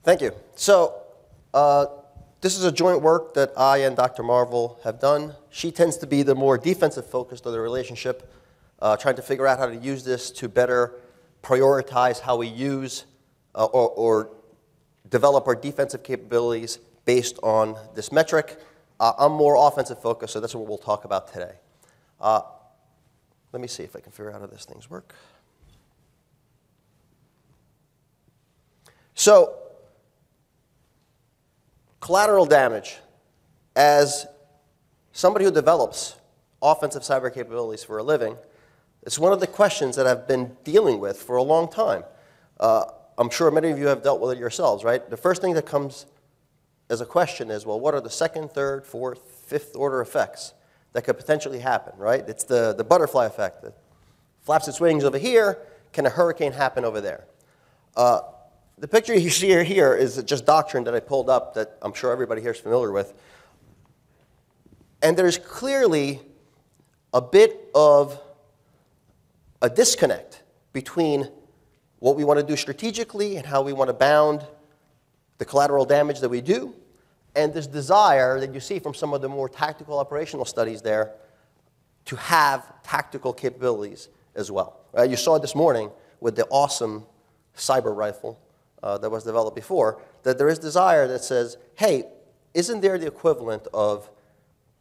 Thank you. So this is a joint work that I and Dr. Marvel have done. She tends to be the more defensive focused of the relationship, trying to figure out how to use this to better prioritize how we use or develop our defensive capabilities based on this metric. I'm more offensive focused, so that's what we'll talk about today. Let me see if I can figure out how these things work. So, collateral damage. As somebody who develops offensive cyber capabilities for a living, it's one of the questions that I've been dealing with for a long time. I'm sure many of you have dealt with it yourselves, right? The first thing that comes as a question is, well, what are the second, third, fourth, fifth order effects that could potentially happen, right? It's the butterfly effect. It flaps its wings over here. Can a hurricane happen over there? The picture you see here is just doctrine that I pulled up that I'm sure everybody here is familiar with. And there's clearly a bit of a disconnect between what we want to do strategically and how we want to bound the collateral damage that we do, and this desire that you see from some of the more tactical operational studies there to have tactical capabilities as well. Right? You saw it this morning with the awesome cyber rifle that was developed before, that there is desire that says, hey, isn't there the equivalent of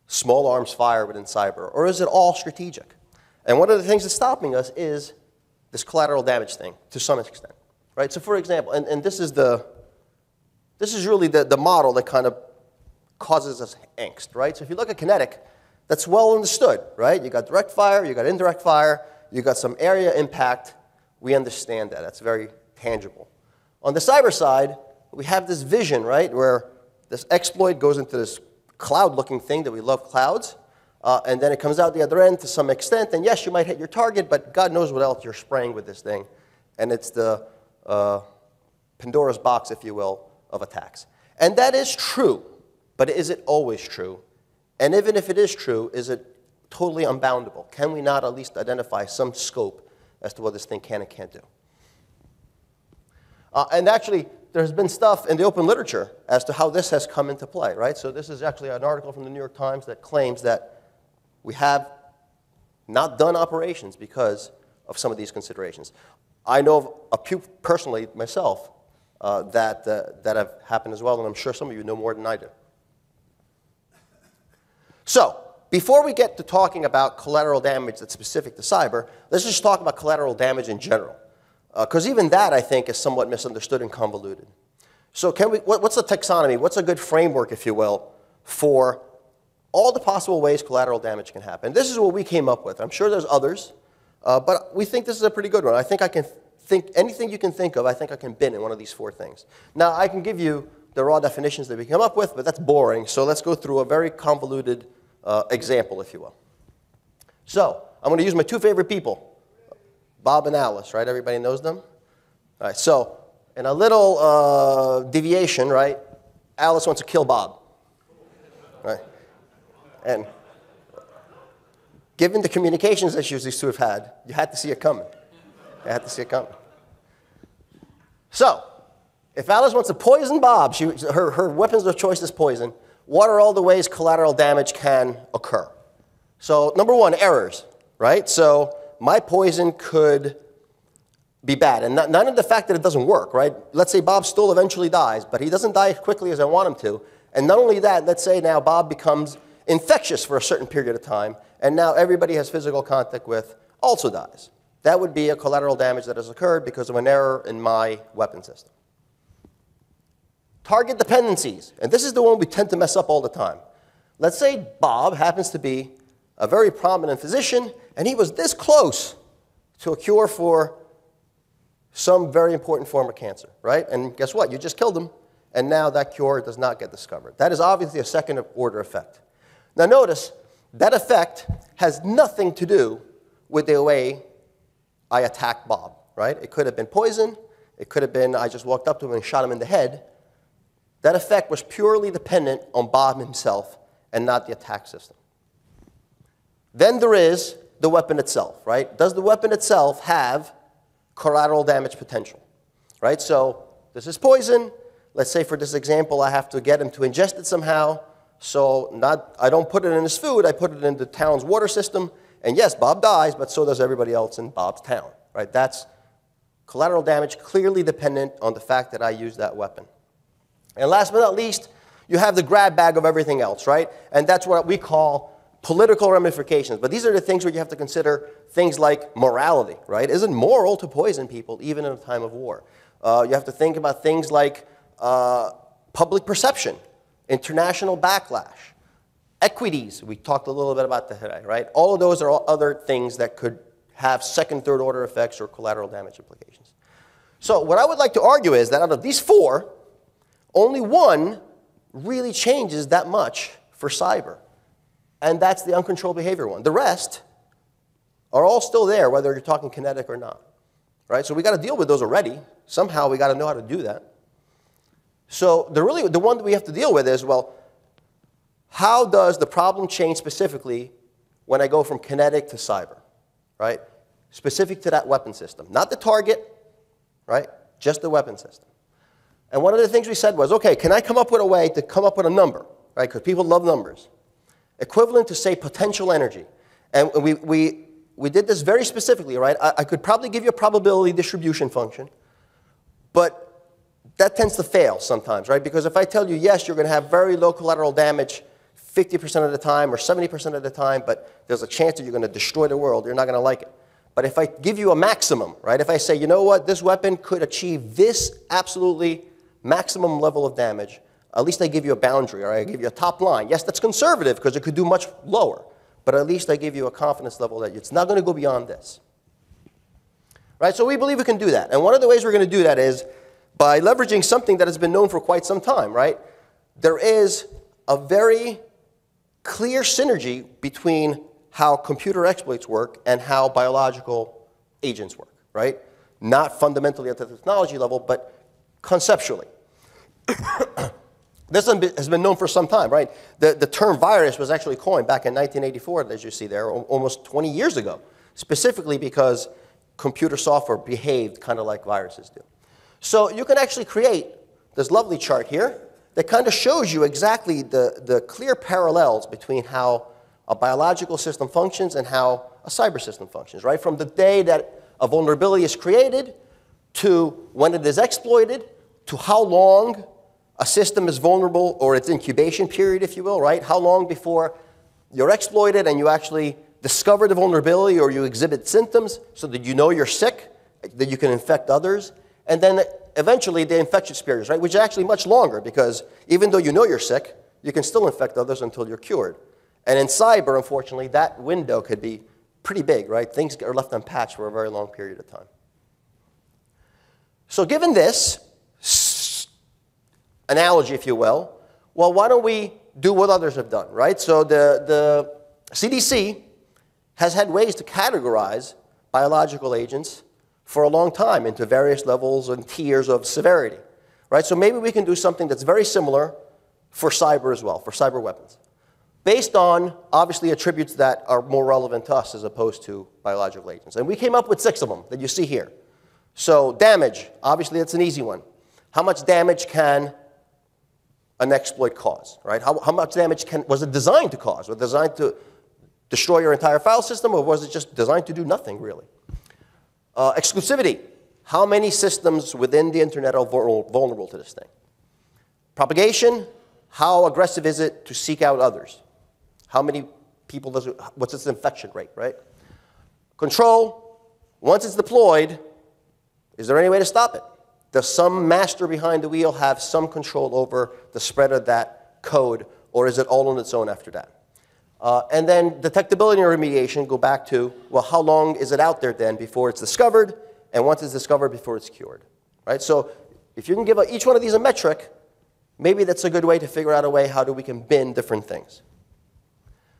small arms fire within cyber, or is it all strategic? And one of the things that's stopping us is this collateral damage thing, to some extent. Right? So for example, and this is really the model that kind of causes us angst, right? So if you look at kinetic, that's well understood, right? You got direct fire, you got indirect fire, you got some area impact. We understand that. That's very tangible. On the cyber side, we have this vision, right, where this exploit goes into this cloud-looking thing that we love clouds, and then it comes out the other end to some extent, and yes, you might hit your target, but God knows what else you're spraying with this thing. And it's the Pandora's box, if you will, of attacks. And that is true, but is it always true? And even if it is true, is it totally unboundable? Can we not at least identify some scope as to what this thing can and can't do? And actually, there's been stuff in the open literature as to how this has come into play, right? So this is actually an article from the New York Times that claims that we have not done operations because of some of these considerations. I know of a few personally myself that have happened as well, and I'm sure some of you know more than I do. So, before we get to talking about collateral damage that's specific to cyber, let's just talk about collateral damage in general. Because even that, I think, is somewhat misunderstood and convoluted. So what's the taxonomy? What's a good framework, if you will, for all the possible ways collateral damage can happen? This is what we came up with. I'm sure there's others, but we think this is a pretty good one. I think I can think anything you can think of, I think I can bin in one of these four things. Now, I can give you the raw definitions that we came up with, but that's boring. So let's go through a very convoluted example, if you will. So I'm going to use my two favorite people, Bob and Alice, right? Everybody knows them? All right, so in a little deviation, right, Alice wants to kill Bob. Right? And given the communications issues these two have had, you had to see it coming. You had to see it coming. So, if Alice wants to poison Bob, her weapons of choice is poison, what are all the ways collateral damage can occur? So, number one, errors, right? So, my poison could be bad. And none of the fact that it doesn't work, right? Let's say Bob still eventually dies, but he doesn't die as quickly as I want him to. And not only that, let's say now Bob becomes infectious for a certain period of time, and now everybody has physical contact with also dies. That would be a collateral damage that has occurred because of an error in my weapon system. Target dependencies. And this is the one we tend to mess up all the time. Let's say Bob happens to be a very prominent physician, and he was this close to a cure for some very important form of cancer, right? And guess what? You just killed him, and now that cure does not get discovered. That is obviously a second-order effect. Now notice, that effect has nothing to do with the way I attacked Bob, right? It could have been poison. It could have been I just walked up to him and shot him in the head. That effect was purely dependent on Bob himself and not the attack system. Then there is the weapon itself, right? Does the weapon itself have collateral damage potential, right? So this is poison. let's say for this example, I have to get him to ingest it somehow. So I don't put it in his food, I put it in the town's water system. And yes, Bob dies, but so does everybody else in Bob's town. Right? That's collateral damage clearly dependent on the fact that I use that weapon. And last but not least, you have the grab bag of everything else, right? And that's what we call political ramifications. But these are the things where you have to consider things like morality, right? Is it moral to poison people even in a time of war? You have to think about things like public perception, international backlash, equities. We talked a little bit about that today, right? All of those are all other things that could have second, third order effects or collateral damage implications. So what I would like to argue is that out of these four, only one really changes that much for cyber. And that's the uncontrolled behavior one. The rest are all still there, whether you're talking kinetic or not. Right? So we got to deal with those already. Somehow we got to know how to do that. So the one that we have to deal with is, well, how does the problem change specifically when I go from kinetic to cyber? Right? Specific to that weapon system. Not the target, right? Just the weapon system. And one of the things we said was, okay, can I come up with a way to come up with a number, right? Because people love numbers. Equivalent to, say, potential energy. And we did this very specifically, right? I could probably give you a probability distribution function, but that tends to fail sometimes, right? Because if I tell you, yes, you're going to have very low collateral damage 50% of the time or 70% of the time, but there's a chance that you're going to destroy the world, you're not going to like it. But if I give you a maximum, right? If I say, you know what, this weapon could achieve this absolutely maximum level of damage, at least I give you a boundary, or I give you a top line. Yes, that's conservative because it could do much lower, but at least I give you a confidence level that it's not going to go beyond this. Right? So we believe we can do that. And one of the ways we're going to do that is by leveraging something that has been known for quite some time, right? There is a very clear synergy between how computer exploits work and how biological agents work, right? Not fundamentally at the technology level, but conceptually. This has been known for some time, right? The term virus was actually coined back in 1984, as you see there, almost 20 years ago, specifically because computer software behaved kind of like viruses do. So you can actually create this lovely chart here that kind of shows you exactly the clear parallels between how a biological system functions and how a cyber system functions, right? From the day that a vulnerability is created to when it is exploited to how long a system is vulnerable, or its incubation period, if you will, right? How long before you're exploited and you actually discover the vulnerability or you exhibit symptoms so that you know you're sick, that you can infect others. And then eventually the infectious period, right? Which is actually much longer because even though you know you're sick, you can still infect others until you're cured. And in cyber, unfortunately, that window could be pretty big, right? Things are left unpatched for a very long period of time. So given this analogy, if you will, well, why don't we do what others have done, right? So the CDC has had ways to categorize biological agents for a long time into various levels and tiers of severity, right? So maybe we can do something that's very similar for cyber as well, for cyber weapons, based on, obviously, attributes that are more relevant to us as opposed to biological agents. And we came up with 6 of them that you see here. So damage, obviously, that's an easy one. How much damage can an exploit cause, right? How much damage was it designed to cause? Was it designed to destroy your entire file system, or was it just designed to do nothing, really? Exclusivity. How many systems within the internet are vulnerable to this thing? Propagation. How aggressive is it to seek out others? How many people does it, what's its infection rate, right? Control. Once it's deployed, is there any way to stop it? Does some master behind the wheel have some control over the spread of that code, or is it all on its own after that? And then detectability and remediation go back to, well, how long is it out there then before it's discovered, and once it's discovered, before it's cured, right? So if you can give each one of these a metric, maybe that's a good way to figure out a way how we can bin different things.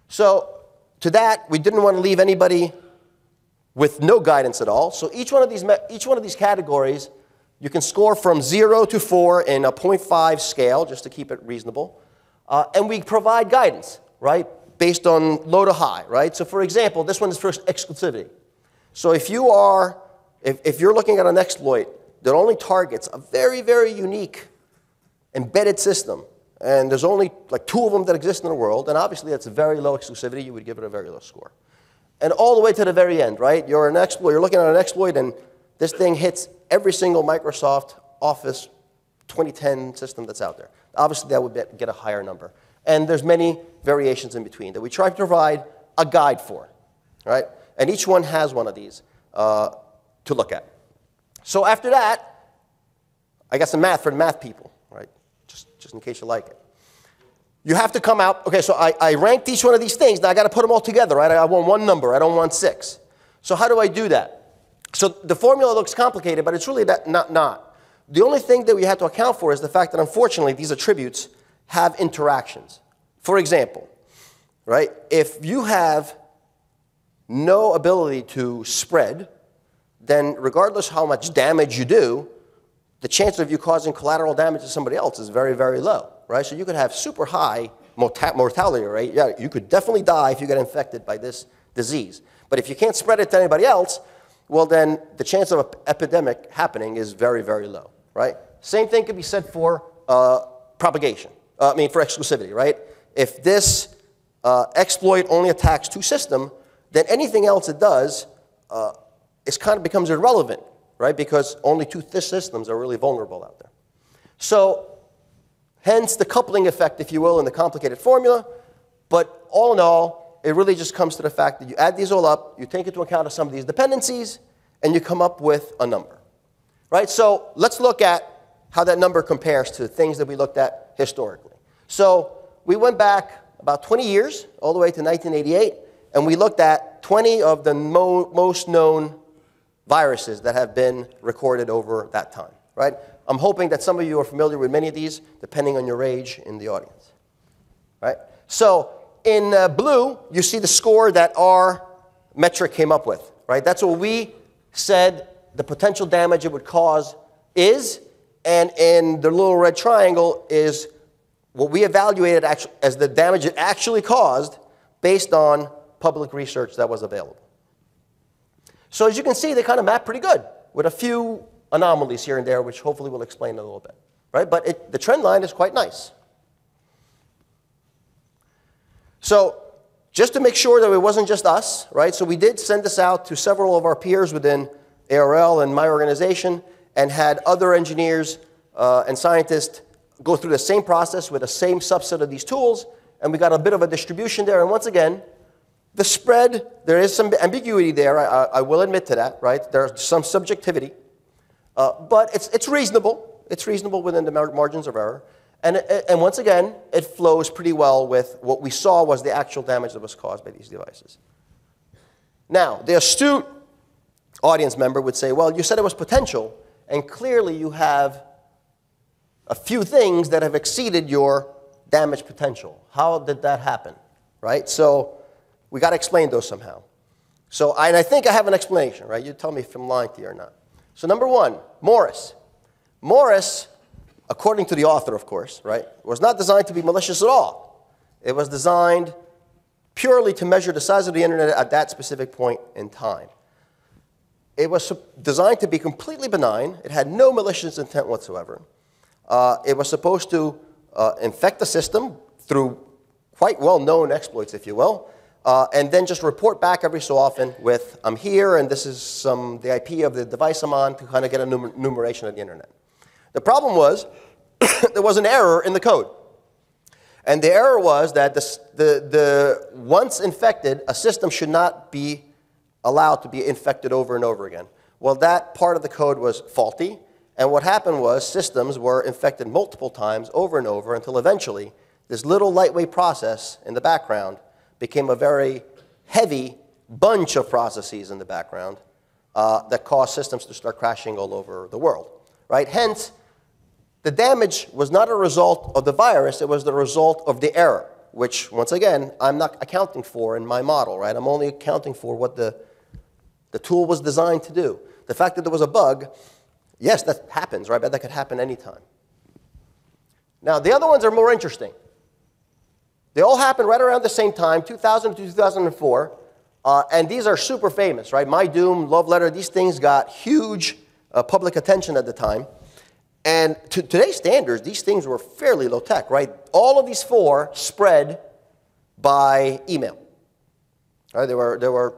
So to that, we didn't want to leave anybody with no guidance at all. So each one of these categories, you can score from 0 to 4 in a 0.5 scale, just to keep it reasonable. And we provide guidance, right, based on low to high, right? So for example, this one is for exclusivity. So if you're looking at an exploit that only targets a very, very unique embedded system, and there's only like 2 of them that exist in the world, and obviously that's a very low exclusivity, you would give it a very low score. And all the way to the very end, right? You're looking at an exploit, and this thing hits every single Microsoft Office 2010 system that's out there. Obviously, that would get a higher number. And there's many variations in between that we try to provide a guide for, right? And each one has one of these to look at. So after that, I got some math for the math people, right? Just in case you like it. You have to come out, okay, so I ranked each one of these things. Now I got to put them all together, right? I want one number. I don't want 6. So how do I do that? So the formula looks complicated, but it's really not. The only thing that we have to account for is the fact that, unfortunately, these attributes have interactions. For example, right, if you have no ability to spread, then regardless how much damage you do, the chance of you causing collateral damage to somebody else is very, very low, right? So you could have super high mortality rate. Yeah, you could definitely die if you get infected by this disease. But if you can't spread it to anybody else, well, then the chance of an epidemic happening is very, very low, right? Same thing could be said for propagation. For exclusivity, right? If this exploit only attacks 2 systems, then anything else it does becomes irrelevant, right? Because only 2 systems are really vulnerable out there. So, hence the coupling effect, if you will, in the complicated formula. But all in all, it really just comes to the fact that you add these all up, you take into account some of these dependencies, and you come up with a number, right? So let's look at how that number compares to things that we looked at historically. So we went back about 20 years, all the way to 1988, and we looked at 20 of the most known viruses that have been recorded over that time, right? I'm hoping that some of you are familiar with many of these, depending on your age in the audience, right? So in blue, you see the score that our metric came up with, right? That's what we said the potential damage it would cause is, and in the little red triangle is what we evaluated as the damage it actually caused based on public research that was available. So as you can see, they kind of map pretty good with a few anomalies here and there, which hopefully we'll explain a little bit, right? But the trend line is quite nice. So just to make sure that it wasn't just us, right? So we did send this out to several of our peers within ARL and my organization, and had other engineers and scientists go through the same process with the same subset of these tools, and we got a bit of a distribution there. And once again, the spread, there is some ambiguity there. I will admit to that, right? There's some subjectivity, but it's reasonable. It's reasonable within the margins of error. And once again, it flows pretty well with what we saw was the actual damage that was caused by these devices. Now, the astute audience member would say, well, you said it was potential, and clearly you have a few things that have exceeded your damage potential. How did that happen, right? So we got to explain those somehow. So I think I have an explanation, right? You tell me if I'm lying to you or not. So number one, Morris. Morris, according to the author, of course, right, was not designed to be malicious at all. It was designed purely to measure the size of the internet at that specific point in time. It was designed to be completely benign. It had no malicious intent whatsoever. It was supposed to infect the system through quite well-known exploits, if you will, and then just report back every so often with, I'm here, and this is the IP of the device I'm on, to kind of get a enumeration of the internet. The problem was there was an error in the code. And the error was that once infected, a system should not be allowed to be infected over and over again. Well, that part of the code was faulty. And what happened was systems were infected multiple times over and over until eventually this little lightweight process in the background became a very heavy bunch of processes in the background that caused systems to start crashing all over the world, right? Hence, the damage was not a result of the virus, it was the result of the error, which, once again, I'm not accounting for in my model, right? I'm only accounting for what the tool was designed to do. The fact that there was a bug, yes, that happens, right? But that could happen anytime. Now, the other ones are more interesting. They all happened right around the same time, 2000 to 2004, and these are super famous, right? My Doom, Love Letter, these things got huge public attention at the time. And to today's standards, these things were fairly low tech, right? All of these four spread by email. Right? They were,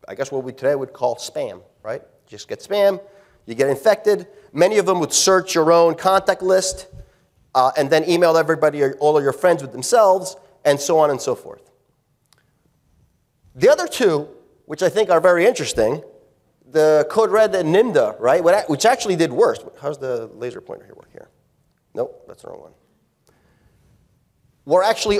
I guess what we today would call spam, right? Just get spam, you get infected. Many of them would search your own contact list and then email everybody, all of your friends with themselves, and so on and so forth. The other two, which I think are very interesting, the Code Red and Nimda, right, which actually did worse. How's the laser pointer here work here? Nope, that's the wrong one. Were actually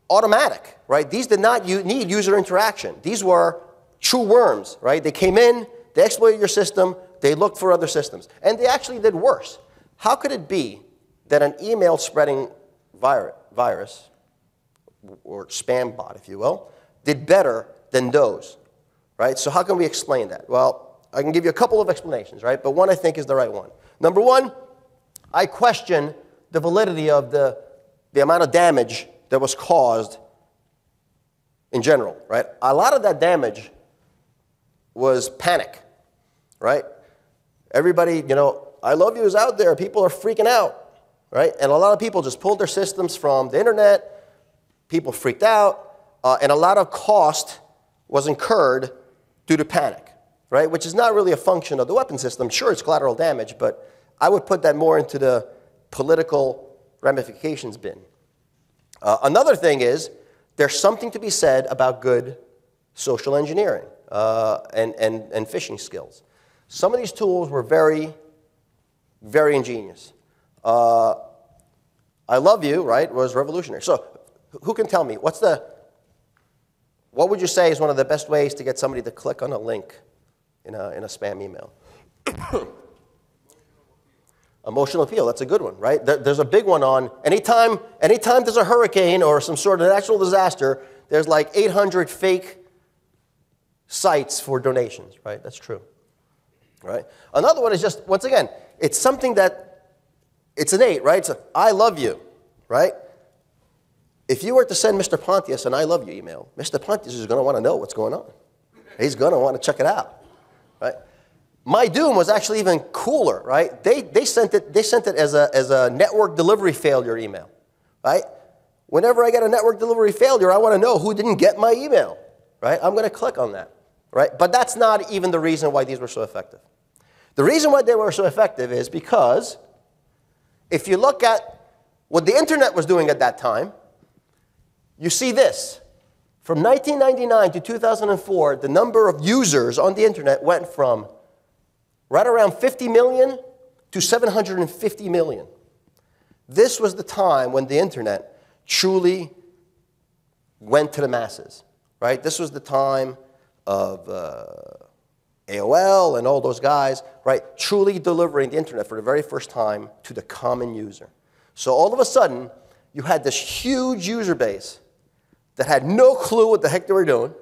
automatic, right? These did not need user interaction. These were true worms, right? They came in, they exploited your system, they looked for other systems. And they actually did worse. How could it be that an email spreading virus, or spam bot, if you will, did better than those, right? So how can we explain that? Well, I can give you a couple of explanations, right? But one I think is the right one. Number one, I question the validity of the amount of damage that was caused in general, right? A lot of that damage was panic, right? Everybody, you know, I love you is out there. People are freaking out, right? And a lot of people just pulled their systems from the internet. People freaked out, and a lot of cost was incurred due to panic, right? Which is not really a function of the weapon system. Sure, it's collateral damage, but I would put that more into the political ramifications bin. Another thing is, there's something to be said about good social engineering and phishing skills. Some of these tools were very, very ingenious. I love you, right, was revolutionary. So who can tell me, what would you say is one of the best ways to get somebody to click on a link in a spam email? Emotional appeal, that's a good one, right? There's a big one on, anytime there's a hurricane or some sort of natural disaster, there's like 800 fake sites for donations, right? That's true, right? Another one is just, once again, it's something that, it's innate, right? It's I love you, right? If you were to send Mr. Pontius an I love you email, Mr. Pontius is going to want to know what's going on. He's going to want to check it out, right? My Doom was actually even cooler, right? They sent it as a network delivery failure email, right? Whenever I get a network delivery failure, I want to know who didn't get my email, right? I'm going to click on that, right? But that's not even the reason why these were so effective. The reason why they were so effective is because if you look at what the internet was doing at that time, you see this. From 1999 to 2004, the number of users on the internet went from right around 50 million to 750 million. This was the time when the internet truly went to the masses, right? This was the time of AOL and all those guys, right? Truly delivering the internet for the very first time to the common user. So all of a sudden, you had this huge user base that had no clue what the heck they were doing,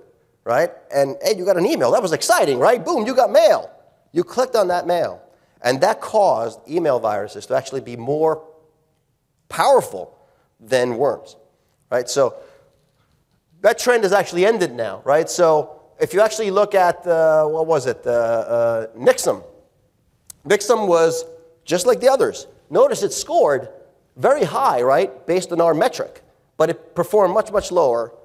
right? And hey, you got an email. That was exciting, right? Boom, you got mail. You clicked on that mail. And that caused email viruses to actually be more powerful than worms, right? So that trend has actually ended now, right? So if you actually look at, what was it, Nixum. Nixum was just like the others. Notice it scored very high, right, based on our metric. But it performed much, much lower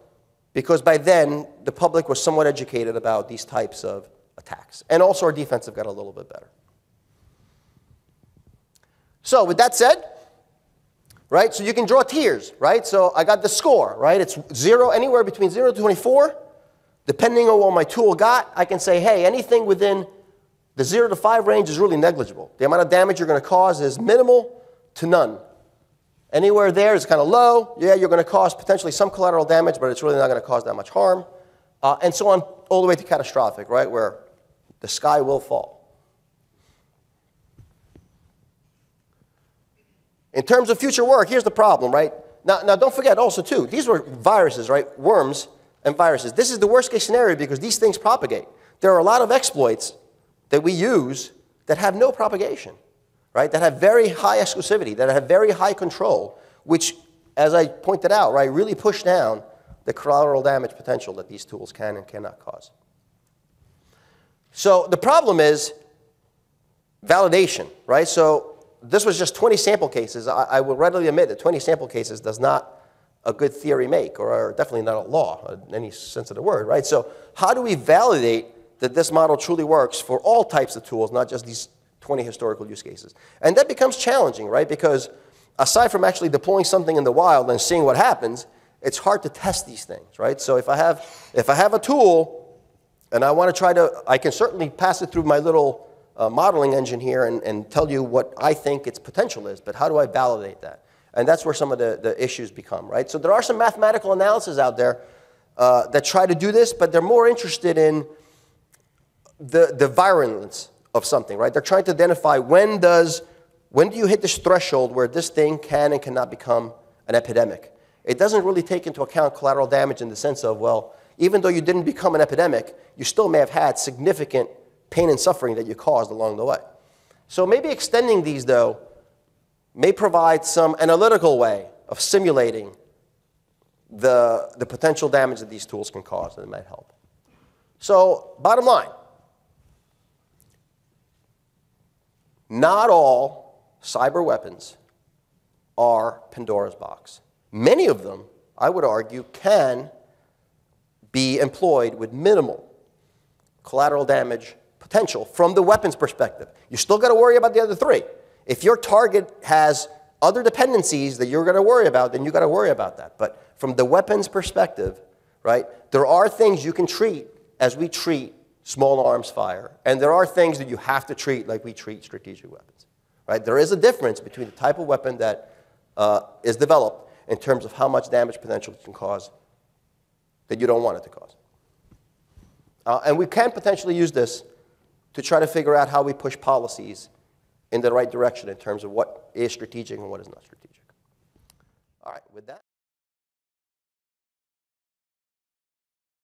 because by then the public was somewhat educated about these types of attacks. And also our defensive got a little bit better. So with that said, right, so you can draw tiers, right? So I got the score, right? It's 0, anywhere between 0 to 24. Depending on what my tool got, I can say, hey, anything within the 0 to 5 range is really negligible. The amount of damage you're going to cause is minimal to none. Anywhere there is kind of low. Yeah, you're going to cause potentially some collateral damage, but it's really not going to cause that much harm. And so on all the way to catastrophic, right, where the sky will fall. In terms of future work, here's the problem, right? Now don't forget also, too, these were viruses, right, worms and viruses. This is the worst case scenario because these things propagate. There are a lot of exploits that we use that have no propagation, right, that have very high exclusivity, that have very high control, which, as I pointed out, right, really push down the collateral damage potential that these tools can and cannot cause. So the problem is validation, right? So this was just 20 sample cases. I will readily admit that 20 sample cases does not a good theory make, or definitely not a law in any sense of the word, right? So how do we validate that this model truly works for all types of tools, not just these 20 historical use cases? And that becomes challenging, right? Because aside from actually deploying something in the wild and seeing what happens, it's hard to test these things, right? So if I have a tool and I want to try to, I can certainly pass it through my little modeling engine here and tell you what I think its potential is, but how do I validate that? And that's where some of the issues become, right? So there are some mathematical analyses out there that try to do this, but they're more interested in the virulence of something, right? They're trying to identify when do you hit this threshold where this thing can and cannot become an epidemic. It doesn't really take into account collateral damage in the sense of, well, even though you didn't become an epidemic, you still may have had significant pain and suffering that you caused along the way. So maybe extending these, though, may provide some analytical way of simulating the potential damage that these tools can cause, and it might help. So bottom line, not all cyber weapons are Pandora's box. Many of them, I would argue, can be employed with minimal collateral damage potential from the weapons perspective. You still got to worry about the other three. If your target has other dependencies that you're going to worry about, then you got to worry about that. But from the weapons perspective, right, there are things you can treat as we treat small arms fire, and there are things that you have to treat like we treat strategic weapons, right? There is a difference between the type of weapon that is developed in terms of how much damage potential it can cause that you don't want it to cause. And we can potentially use this to try to figure out how we push policies in the right direction in terms of what is strategic and what is not strategic. All right, with that.